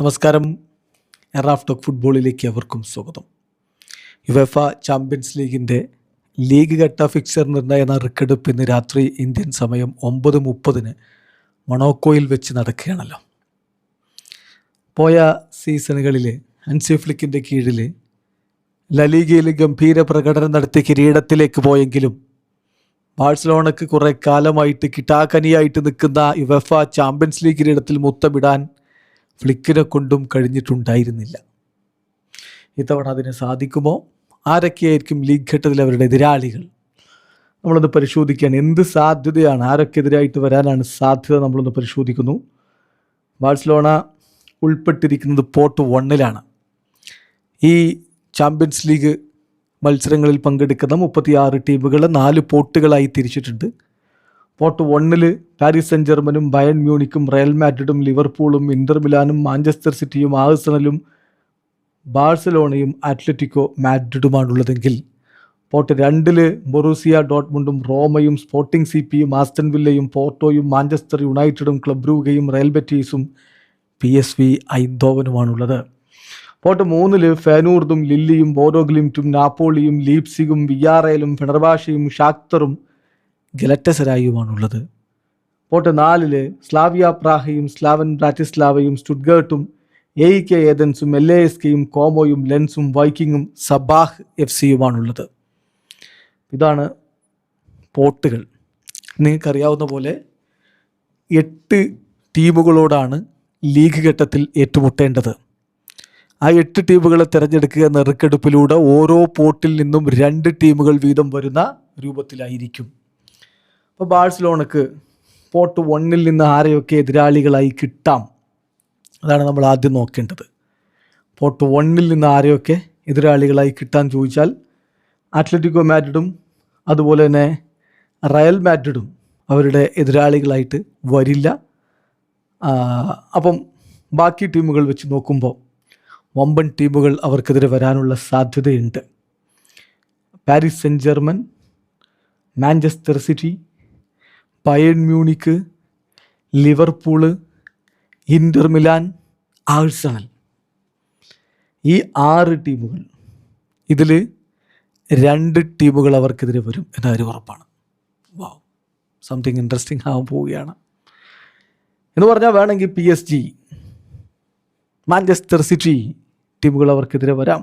നമസ്കാരം. എറാഫ് ടോക്ക് ഫുട്ബോളിലേക്ക് അവർക്കും സ്വാഗതം. യുവേഫ ചാമ്പ്യൻസ് ലീഗിൻ്റെ ലീഗ് ഘട്ട ഫിക്സർ നിർണയ നറുക്കെടുപ്പ് ഇന്ന് രാത്രി ഇന്ത്യൻ സമയം 9:30 മൊണോക്കോയിൽ വെച്ച് നടക്കുകയാണല്ലോ. പോയ സീസണുകളിൽ ഹൻസി ഫ്ലിക്കിൻ്റെ കീഴിൽ ലലീഗയിൽ ഗംഭീര പ്രകടനം നടത്തി കിരീടത്തിലേക്ക് പോയെങ്കിലും ബാഴ്സലോണയ്ക്ക് കുറേ കാലമായിട്ട് കിട്ടാക്കനിയായിട്ട് നിൽക്കുന്ന യുവേഫ ചാമ്പ്യൻസ് ലീഗ് കിരീടത്തിൽ മുത്തമിടാൻ ഫ്ലിക്കിനെ കൊണ്ടും കഴിഞ്ഞിട്ടുണ്ടായിരുന്നില്ല. ഇത്തവണ അതിന് സാധിക്കുമോ? ആരൊക്കെയായിരിക്കും ലീഗ് ഘട്ടത്തിൽ അവരുടെ എതിരാളികൾ? നമ്മളൊന്ന് പരിശോധിക്കുകയാണ്. എന്ത് സാധ്യതയാണ്, ആരൊക്കെ എതിരായിട്ട് വരാനാണ് സാധ്യത നമ്മളൊന്ന് പരിശോധിക്കുന്നു. ബാഴ്സലോണ ഉൾപ്പെട്ടിരിക്കുന്നത് പോട്ട് 1-ലാണ്. ഈ ചാമ്പ്യൻസ് ലീഗ് മത്സരങ്ങളിൽ പങ്കെടുക്കുന്ന 36 ടീമുകൾ 4 പോട്ടുകളായി തിരിച്ചിട്ടുണ്ട്. പോട്ട് 1-ൽ പാരീസ് സെന്റ് ജർമ്മനും ബയൺ മ്യൂണിക്കും റയൽ മാഡ്രിഡും ലിവർപൂളും ഇന്റർ മിലാനും മാഞ്ചസ്റ്റർ സിറ്റിയും ആഴ്സണലും ബാഴ്സലോണയും അത്ലറ്റിക്കോ മാഡ്രിഡുമാണുള്ളതെങ്കിൽ പോട്ട് 2-ൽ ബൊറൂസിയ ഡോട്ട്മുണ്ടും റോമയും സ്പോർട്ടിംഗ് സിപിയും ആസ്റ്റൺ വില്ലയും പോർട്ടോയും മാഞ്ചസ്റ്റർ യുണൈറ്റഡും ക്ലബ് ബ്രൂഗയും റയൽ ബെറ്റീസും PSV ഐന്തോവനുമാണുള്ളത്. പോട്ട് 3-ൽ ഫെനൂർദും ലില്ലിയും ബോഡോ ഗ്ലിംറ്റും നാപ്പോളിയും ലീപ്സിഗും വിയാറയലും ഫെണർബാഷയും ഷാക്തറും ഗലറ്റസരായുമാണുള്ളത്. പോട്ട് 4-ൽ സ്ലാവിയ പ്രാഹയും സ്ലാവൻ ബ്രാറ്റിസ്ലാവയും സ്റ്റുട്ട്ഗർട്ടും AEK ഏതൻസും LASKയും കോമോയും ലെൻസും വൈക്കിങ്ങും സബാഹ് FCയുമാണുള്ളത്. ഇതാണ് പോട്ടുകൾ. നിങ്ങൾക്കറിയാവുന്ന പോലെ 8 ടീമുകളോടാണ് ലീഗ് ഘട്ടത്തിൽ ഏറ്റുമുട്ടേണ്ടത്. ആ 8 ടീമുകളെ തിരഞ്ഞെടുക്കുക നറുക്കെടുപ്പിലൂടെ ഓരോ പോട്ടിൽ നിന്നും 2 ടീമുകൾ വീതം വരുന്ന രൂപത്തിലായിരിക്കും. അപ്പോൾ ബാഴ്സലോണക്ക് പോട്ട് 1-ൽ നിന്ന് ആരെയൊക്കെ എതിരാളികളായി കിട്ടാം, അതാണ് നമ്മൾ ആദ്യം നോക്കേണ്ടത്. പോട്ട് 1-ൽ നിന്ന് ആരെയൊക്കെ എതിരാളികളായി കിട്ടാൻ ചോദിച്ചാൽ അത്ലറ്റിക്കോ മാഡ്രിഡും അതുപോലെ തന്നെ റയൽ മാഡ്രിഡും അവരുടെ എതിരാളികളായിട്ട് വരില്ല. അപ്പം ബാക്കി ടീമുകൾ വെച്ച് നോക്കുമ്പോൾ വമ്പൻ ടീമുകൾ അവർക്കെതിരെ വരാനുള്ള സാധ്യതയുണ്ട്. Paris saint German, Manchester city, Bayern Munich, Liverpool, Inter Milan, Arsenal, ഈ 6 ടീമുകൾ, ഇതിൽ 2 ടീമുകൾ അവർക്കെതിരെ വരും എന്ന കാര്യം ഉറപ്പാണ്. വാവ്, സംതിങ് ഇൻട്രസ്റ്റിംഗ് ആവാൻ പോവുകയാണ് എന്ന് പറഞ്ഞാൽ വേണമെങ്കിൽ PSG, മാഞ്ചസ്റ്റർ സിറ്റി ടീമുകൾ അവർക്കെതിരെ വരാം,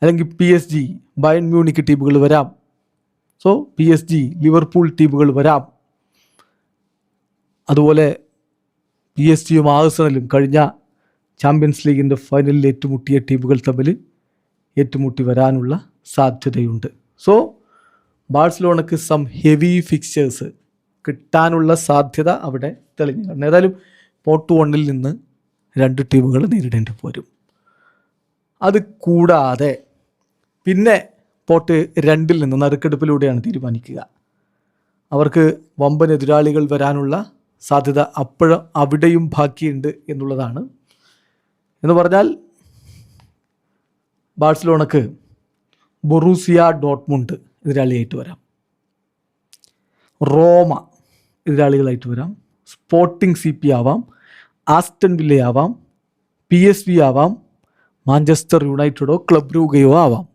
അല്ലെങ്കിൽ PSG, ബയൺ മ്യൂണിക്ക് ടീമുകൾ വരാം. സോ PSG, ലിവർപൂൾ ടീമുകൾ വരാം. അതുപോലെ PSG-യും ആഴ്സണലും കഴിഞ്ഞ ചാമ്പ്യൻസ് ലീഗിൻ്റെ ഫൈനലിൽ ഏറ്റുമുട്ടിയ ടീമുകൾ തമ്മിൽ ഏറ്റുമുട്ടി വരാനുള്ള സാധ്യതയുണ്ട്. സോ ബാഴ്സലോണക്ക് സം ഹെവി ഫിക്ചേഴ്സ് കിട്ടാനുള്ള സാധ്യത അവിടെ തെളിഞ്ഞു കാണുന്നു. ഏതായാലും പോട്ട് 1-ൽ നിന്ന് 2 ടീമുകൾ നേരിടേണ്ടി വരും. അത് കൂടാതെ പിന്നെ പോട്ട് 2-ൽ നിന്ന് നറുക്കെടുപ്പിലൂടെയാണ് തീരുമാനിക്കുക. അവർക്ക് വമ്പൻ എതിരാളികൾ വരാനുള്ള സാധ്യത അവിടെയും ബാക്കിയുണ്ട് എന്നുള്ളതാണ്. എന്ന് പറഞ്ഞാൽ ബാഴ്സലോണക്ക് ബൊറൂസിയ ഡോട്ട്മുണ്ട് എതിരാളിയായിട്ട് വരാം, റോമ എതിരാളികളായിട്ട് വരാം, സ്പോർട്ടിംഗ് CP ആവാം, ആസ്റ്റൺ വില്ല ആവാം, PSV ആവാം, മാഞ്ചസ്റ്റർ യുണൈറ്റഡോ ക്ലബ് ബ്രൂഗയോ ആവാം.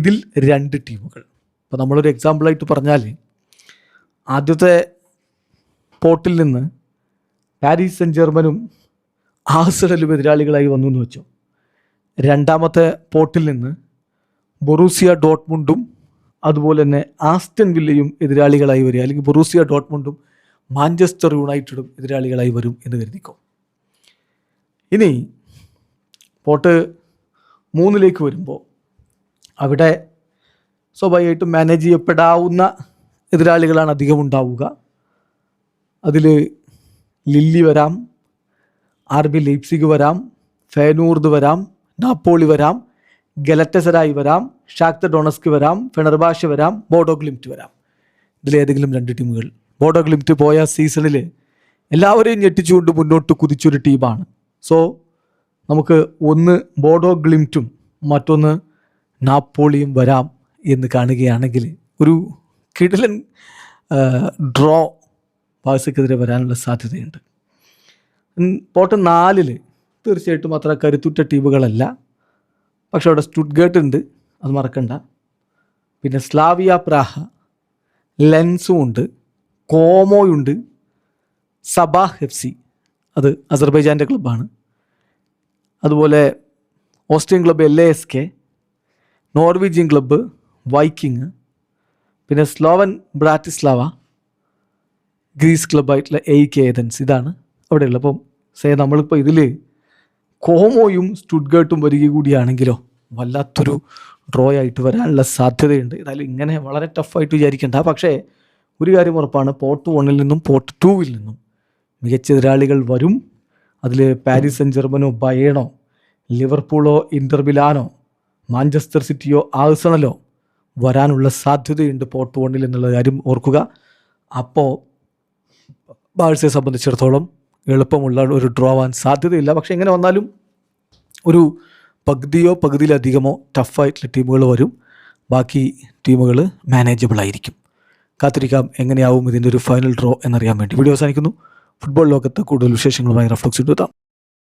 ഇതിൽ 2 ടീമുകൾ. ഇപ്പോൾ നമ്മളൊരു എക്സാമ്പിളായിട്ട് പറഞ്ഞാൽ ആദ്യത്തെ പോട്ടിൽ നിന്ന് പാരീസ് സെന്റ് ജർമ്മനും ആഴ്സണലും എതിരാളികളായി വന്നു എന്ന് വെച്ചോ. രണ്ടാമത്തെ പോട്ടിൽ നിന്ന് ബൊറൂസിയ ഡോട്ട്മുണ്ടും അതുപോലെ തന്നെ ആസ്റ്റൺ വില്ലയും എതിരാളികളായി വരിക, അല്ലെങ്കിൽ ബൊറൂസിയ ഡോട്ട്മുണ്ടും മാഞ്ചസ്റ്റർ യുണൈറ്റഡും എതിരാളികളായി വരും എന്ന് കരുതിക്കോ. ഇനി പോട്ട് 3-ലേക്ക് വരുമ്പോൾ അവിടെ സ്വാഭാവികമായിട്ടും മാനേജ് ചെയ്യപ്പെടാവുന്ന എതിരാളികളാണ് അധികം ഉണ്ടാവുക. അതിൽ ലില്ലി വരാം, RB ലീപ്സിഗ് വരാം, ഫെനൂർദ് വരാം, നാപ്പോളി വരാം, ഗലറ്റസരായി വരാം, ഷാക്തർ ഡൊണസ്ക് വരാം, ഫെണർബാഷ വരാം, ബോഡോ ഗ്ലിംറ്റ് വരാം. ഇതിലേതെങ്കിലും 2 ടീമുകൾ. ബോഡോ ഗ്ലിംറ്റ് പോയ സീസണിൽ എല്ലാവരെയും ഞെട്ടിച്ചുകൊണ്ട് മുന്നോട്ട് കുതിച്ചൊരു ടീമാണ്. സോ നമുക്ക് ഒന്ന് ബോഡോ ഗ്ലിംറ്റും മറ്റൊന്ന് നാപ്പോളിയും വരാം എന്ന് കാണുകയാണെങ്കിൽ ഒരു കിടിലൻ ഡ്രോ ബാഴ്സയ്ക്കെതിരെ വരാനുള്ള സാധ്യതയുണ്ട്. പോട്ട് 4-ൽ തീർച്ചയായിട്ടും അത്ര കരുത്തുറ്റ ടീമുകളല്ല. പക്ഷെ അവിടെ സ്റ്റുട്ട്ഗർട്ട് ഉണ്ട്, അത് മറക്കണ്ട. പിന്നെ സ്ലാവിയ പ്രാഹ, ലെൻസും ഉണ്ട്, കോമോയുണ്ട്, സബാഹ് FC, അത് അസർബൈജാൻ്റെ ക്ലബ്ബാണ്. അതുപോലെ Austrian club LASK, Norwegian club Viking, പിന്നെ Sloan Bratislava, Greece ക്ലബ്ബായിട്ടുള്ള AEK Athens, ഇതാണ് അവിടെയുള്ളത്. അപ്പം നമ്മളിപ്പോൾ ഇതിൽ കോമോയും സ്റ്റുട്ട്ഗർട്ടും വരിക കൂടിയാണെങ്കിലോ വല്ലാത്തൊരു ഡ്രോ ആയിട്ട് വരാനുള്ള സാധ്യതയുണ്ട്. ഏതായാലും ഇങ്ങനെ വളരെ ടഫായിട്ട് വിചാരിക്കേണ്ട. പക്ഷേ ഒരു കാര്യം ഉറപ്പാണ്, പോർട്ട് 1 നിന്നും പോർട്ട് 2 നിന്നും മികച്ച എതിരാളികൾ വരും. അതിൽ പാരീസ് സെൻ ജെർമനോ, ബയേണോ, ലിവർപൂളോ, ഇന്റർ മിലാനോ, മാഞ്ചസ്റ്റർ സിറ്റിയോ, ആഴ്സണലോ വരാനുള്ള സാധ്യതയുണ്ട് പോർട്ട് 1 എന്നുള്ള കാര്യം ഓർക്കുക. അപ്പോൾ ബാഴ്സയെ സംബന്ധിച്ചിടത്തോളം എളുപ്പമുള്ള ഒരു ഡ്രോ ആവാൻ സാധ്യതയില്ല. പക്ഷേ എങ്ങനെ വന്നാലും ഒരു പകുതിയിലധികമോ ടഫായിട്ടുള്ള ടീമുകൾ വരും. ബാക്കി ടീമുകൾ മാനേജബിൾ ആയിരിക്കും. കാത്തിരിക്കാം എങ്ങനെയാവും ഇതിൻ്റെ ഒരു ഫൈനൽ ഡ്രോ എന്നറിയാൻ വേണ്ടി. വീഡിയോ അവസാനിക്കുന്നു. ഫുട്ബോൾ ലോകത്ത് കൂടുതൽ വിശേഷങ്ങളുമായി റഫ്ലക്സ് എത്താം.